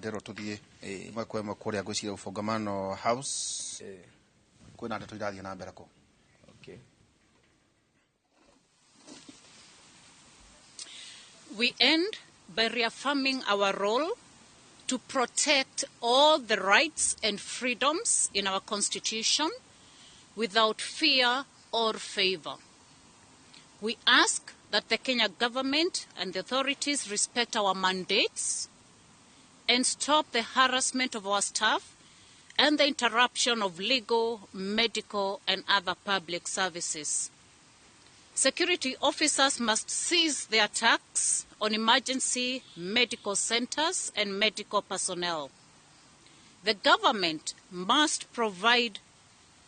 ndero tuthie mwako ĩmwe kũrĩa ngwĩciria Ngũrani House kwĩna ndeto irathiĩ na mbere kũ. Okay. We end by reaffirming our role to protect all the rights and freedoms in our Constitution without fear or favor. We ask that the Kenya government and the authorities respect our mandates and stop the harassment of our staff and the interruption of legal, medical, and other public services. Security officers must cease the attacks on emergency medical centers and medical personnel. The government must provide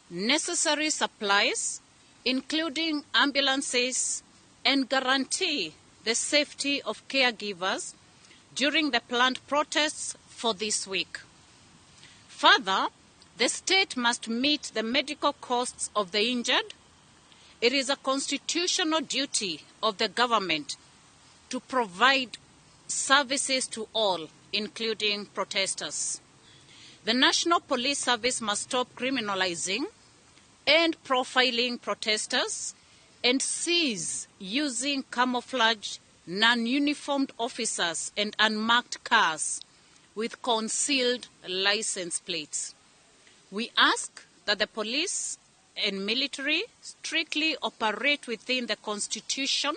necessary supplies, including ambulances, and guarantee the safety of caregivers during the planned protests for this week. Further, the state must meet the medical costs of the injured. It is a constitutional duty of the government to provide services to all, including protesters. The National Police Service must stop criminalizing and profiling protesters and cease using camouflage, non-uniformed officers and unmarked cars with concealed license plates. We ask that the police and military strictly operate within the Constitution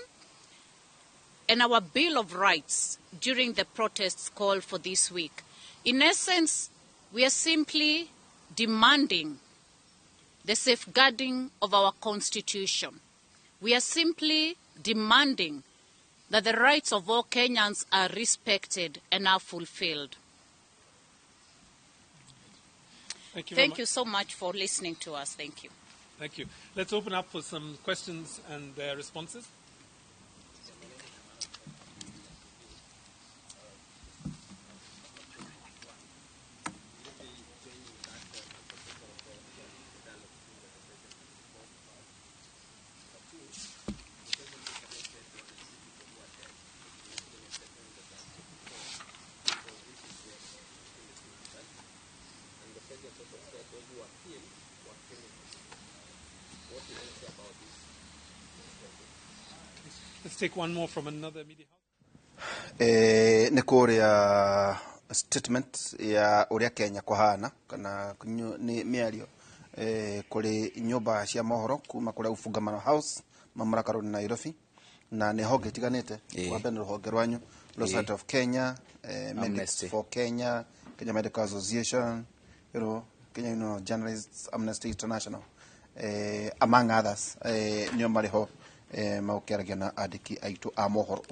and our Bill of Rights during the protests called for this week. In essence, we are simply demanding the safeguarding of our Constitution. We are simply demanding that the rights of all Kenyans are respected and are fulfilled. Thank you so much for listening to us. Thank you. Thank you. Let's open up for some questions and responses. Let's take one more from another media house. Nĩ kũrĩa statement ya ũrĩa Kenya kũhana kana nĩ mĩario kũrĩ nyũmba cia mohoro kuma kũrĩa Ngũrani House mamlaka ya Nairobi na nĩ honge itiganĩte wa mbere rũhonge rwanyu Law Society of Kenya, Medics for Kenya, Kenya Medical Association, Kenya Journalists Amnesty International, among others, nĩo marĩ ho maũkĩaragia na andĩki aitũ a mohoro.